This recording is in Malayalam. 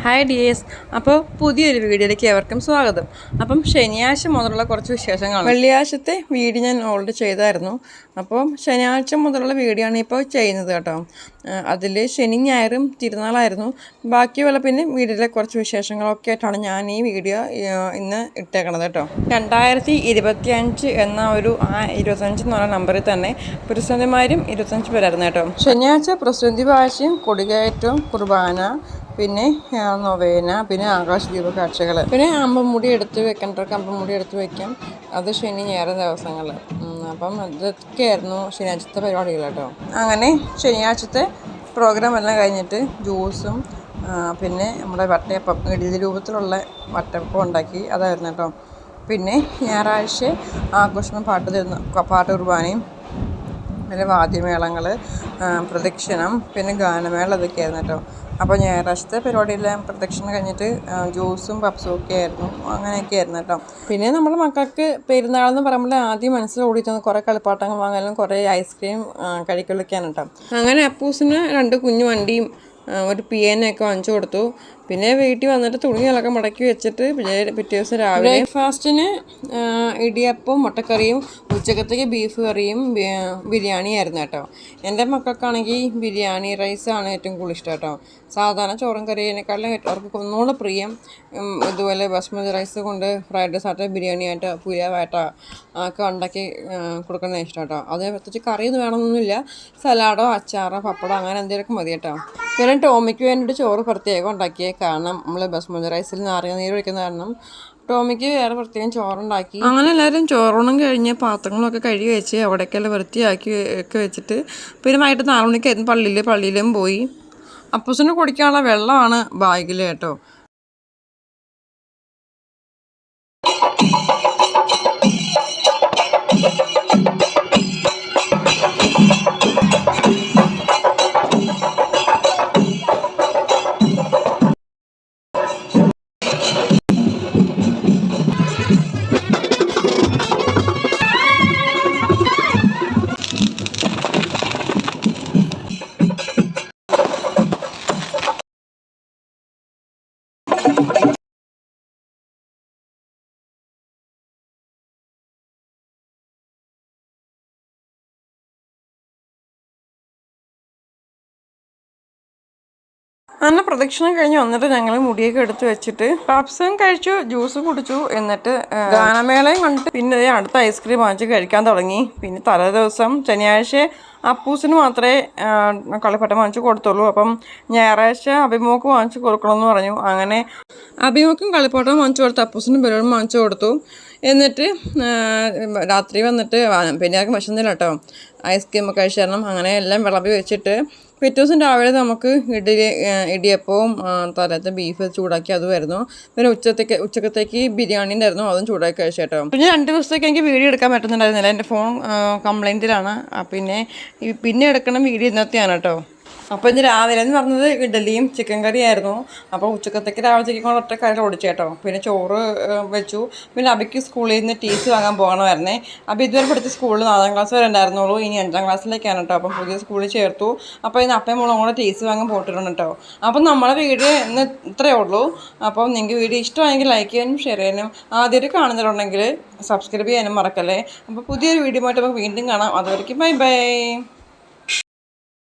Hi dears. അപ്പോൾ പുതിയൊരു വീഡിയോയിലേക്ക് ഏവർക്കും സ്വാഗതം. അപ്പം ശനിയാഴ്ച മുതലുള്ള കുറച്ച് വിശേഷങ്ങളാണ്. വെള്ളിയാഴ്ചത്തെ വീഡിയോ ഞാൻ ഓൾറെഡി ചെയ്തായിരുന്നു. അപ്പോൾ ശനിയാഴ്ച മുതലുള്ള വീഡിയോ ആണ് ഇപ്പോൾ ചെയ്യുന്നത് കേട്ടോ. അതിൽ ശനി ഞായറും തിരുനാളായിരുന്നു. ബാക്കിയുള്ള പിന്നെ വീഡിയോയിലെ കുറച്ച് വിശേഷങ്ങളൊക്കെ ആയിട്ടാണ് ഞാൻ ഈ വീഡിയോ ഇന്ന് ഇട്ടേക്കണത് കേട്ടോ. 2025 എന്ന ഒരു 25 എന്ന് പറഞ്ഞ നമ്പറിൽ തന്നെ പ്രതിസന്ധിമാരും 25 പേരായിരുന്നു കേട്ടോ. ശനിയാഴ്ച പ്രതിസന്ധി വാഴ്ചയും കൊടികയറ്റവും കുർബാന, പിന്നെ നൊവേന, പിന്നെ ആകാശദീപ കാഴ്ചകൾ, പിന്നെ അമ്പമുടി എടുത്ത് വെക്കേണ്ടവർക്ക് അമ്പമുടി എടുത്ത് വയ്ക്കാം. അത് ശനി ഞായർ ദിവസങ്ങളിൽ. അപ്പം ഇതൊക്കെയായിരുന്നു ശനിയാഴ്ചത്തെ പരിപാടികൾ കേട്ടോ. അങ്ങനെ ശനിയാഴ്ചത്തെ പ്രോഗ്രാം എല്ലാം കഴിഞ്ഞിട്ട് ജ്യൂസും പിന്നെ നമ്മുടെ വട്ടയപ്പം ഇഡ്ഡലി രൂപത്തിലുള്ള വട്ടയപ്പം ഉണ്ടാക്കി, അതായിരുന്നു കേട്ടോ. പിന്നെ ഞായറാഴ്ച ആഘോഷം പാട്ട് കുർബാനയും പിന്നെ വാദ്യമേളങ്ങൾ, പ്രദക്ഷിണം, പിന്നെ ഗാനമേള, ഇതൊക്കെയായിരുന്നു കേട്ടോ. അപ്പോൾ ഞായറാഴ്ചത്തെ പരിപാടിയെല്ലാം പ്രദക്ഷിണം കഴിഞ്ഞിട്ട് ജ്യൂസും പപ്സും ഒക്കെ ആയിരുന്നു. അങ്ങനെയൊക്കെ ആയിരുന്നു കേട്ടോ. പിന്നെ നമ്മുടെ മക്കൾക്ക് പെരുന്നാളെന്ന് പറയുമ്പോൾ ആദ്യം മനസ്സിൽ ഓടിയിട്ടുന്ന കുറേ കളിപ്പാട്ടങ്ങൾ വാങ്ങാനും കുറേ ഐസ്ക്രീം കഴിക്കലൊക്കെയാണ് കേട്ടോ. അങ്ങനെ അപ്പൂസിന് 2 കുഞ്ഞു വണ്ടിയും ഒരു പിയാനൊക്കെ വാങ്ങിച്ചു കൊടുത്തു. പിന്നെ വീട്ടിൽ വന്നിട്ട് തുണികളൊക്കെ മടക്കി വെച്ചിട്ട് പിറ്റേ ദിവസം രാവിലെ ബ്രേക്ക്ഫാസ്റ്റിന് ഇടിയപ്പവും മുട്ടക്കറിയും, ഉച്ചക്കത്തേക്ക് ബീഫ് കറിയും ബിരിയാണിയായിരുന്നു കേട്ടോ. എൻ്റെ മക്കൾക്കാണെങ്കിൽ ബിരിയാണി റൈസാണ് ഏറ്റവും കൂടുതൽ ഇഷ്ടം കേട്ടോ. സാധാരണ ചോറും കറിയേക്കാളും അവർക്ക് ഒന്നുകൂടെ പ്രിയം ഇതുപോലെ ബസ്മതി റൈസ് കൊണ്ട് ഫ്രൈഡ് റൈസ് ആയിട്ട് ബിരിയാണി ആയിട്ട് പുലാവായിട്ടോ ഒക്കെ ഉണ്ടാക്കി കൊടുക്കുന്നത് ഇഷ്ടം കേട്ടോ. അത് പ്രത്യേകിച്ച് കറിയൊന്നും വേണമെന്നൊന്നുമില്ല. സലാഡോ അച്ചാറോ പപ്പടോ അങ്ങനെ എന്തെങ്കിലുമൊക്കെ മതി കേട്ടോ. പിന്നെ ടോമിക്ക് വേണ്ടിയിട്ട് ചോറ് പ്രത്യേകം ഉണ്ടാക്കിയേ, കാരണം നമ്മൾ ബസ്മതി റൈസിൽ നാരങ്ങ നീര് ഒഴിക്കുന്ന കാരണം ടോമിക്ക് വേറെ പ്രത്യേകം ചോറുണ്ടാക്കി. അങ്ങനെ എല്ലാവരും ചോറൂണം കഴിഞ്ഞ് പാത്രങ്ങളൊക്കെ കഴുകി വെച്ച് അവിടേക്കെല്ലാം വൃത്തിയാക്കി ഒക്കെ വെച്ചിട്ട് പിന്നെ വൈകിട്ട് 4 മണിക്കായിരുന്നു പള്ളിയിലും പോയി. അപ്പൂസിന് കുടിക്കാനുള്ള വെള്ളമാണ് ബാഗിൽ കേട്ടോ. അങ്ങനെ പ്രദക്ഷിണം കഴിഞ്ഞ് വന്നിട്ട് ഞങ്ങൾ മുടിയൊക്കെ എടുത്ത് വെച്ചിട്ട് പപ്സും കഴിച്ചു, ജ്യൂസും കുടിച്ചു. എന്നിട്ട് ഗാനമേളയും കണ്ടിട്ട് പിന്നെ അടുത്ത ഐസ്ക്രീം വാങ്ങിച്ച് കഴിക്കാൻ തുടങ്ങി. പിന്നെ തലേ ദിവസം ശനിയാഴ്ച അപ്പൂസിന് മാത്രമേ കളിപ്പാട്ടം വാങ്ങിച്ച് കൊടുത്തുള്ളൂ. അപ്പം ഞായറാഴ്ച അഭിമുഖം വാങ്ങിച്ച് കൊടുക്കണമെന്ന് പറഞ്ഞു. അങ്ങനെ അഭിമുഖം കളിപ്പാട്ടം വാങ്ങിച്ചു കൊടുത്തു, അപ്പൂസിനും ബലൂണും വാങ്ങിച്ചു കൊടുത്തു. എന്നിട്ട് രാത്രി വന്നിട്ട് പിന്നെ ആർക്കും വിശന്നില്ല കേട്ടോ. ഐസ്ക്രീമൊക്കെ കഴിച്ചു തരണം. അങ്ങനെ എല്ലാം വിളമ്പി വെച്ചിട്ട് പിറ്റേ ദിവസം രാവിലെ നമുക്ക് ഇടിയപ്പവും തലേത്തെ ബീഫ് ചൂടാക്കി അതുമായിരുന്നു. പിന്നെ ഉച്ചക്കത്തേക്ക് ബിരിയാണി ഉണ്ടായിരുന്നു, അതും ചൂടാക്കി കഴിച്ചു കേട്ടോ. പിന്നെ 2 ദിവസത്തേക്ക് എനിക്ക് വീഡിയോ എടുക്കാൻ പറ്റുന്നുണ്ടായിരുന്നില്ല. എൻ്റെ ഫോൺ കംപ്ലൈൻറ്റിലാണ്. പിന്നെ എടുക്കണം വീഡിയോ ഇന്നത്തെയാണ് കേട്ടോ. അപ്പോൾ ഇന്ന് രാവിലെ എന്ന് പറഞ്ഞത് ഇഡ്ഡലിയും ചിക്കൻ കറിയായിരുന്നു. അപ്പോൾ ഉച്ചക്കത്തേക്ക് രാവിലത്തേക്ക് കൊണ്ട് ഒറ്റ കറി ഓടിച്ചു കേട്ടോ. പിന്നെ ചോറ് വെച്ചു. പിന്നെ അബിക്ക് സ്കൂളിൽ നിന്ന് ടീസ് വാങ്ങാൻ പോകണമായിരുന്നേ. അപ്പോൾ ഇതുവരെ പഠിച്ച സ്കൂളിൽ 4ാം ക്ലാസ് വരെ ഉണ്ടായിരുന്നുള്ളൂ. ഇനി 5ാം ക്ലാസ്സിലേക്കാണ് കേട്ടോ. അപ്പം പുതിയ സ്കൂളിൽ ചേർത്തു. അപ്പോൾ ഇന്ന് അപ്പയും മോളും കൂടെ ടീസ് വാങ്ങാൻ പോയിട്ടുണ്ട് കേട്ടോ. അപ്പം നമ്മുടെ വീഡിയോ ഇന്ന് ഇത്രയേ ഉള്ളൂ. അപ്പം നിങ്ങൾക്ക് വീഡിയോ ഇഷ്ടമായെങ്കിൽ ലൈക്ക് ചെയ്യാനും ഷെയർ ചെയ്യാനും, ആദ്യമായിട്ട് കാണുന്നവരുണ്ടെങ്കിൽ സബ്സ്ക്രൈബ് ചെയ്യാനും മറക്കല്ലേ. അപ്പോൾ പുതിയൊരു വീഡിയോ ആയിട്ട് നമുക്ക് വീണ്ടും കാണാം. അതുവരെയ്ക്കും ബൈ ബൈ.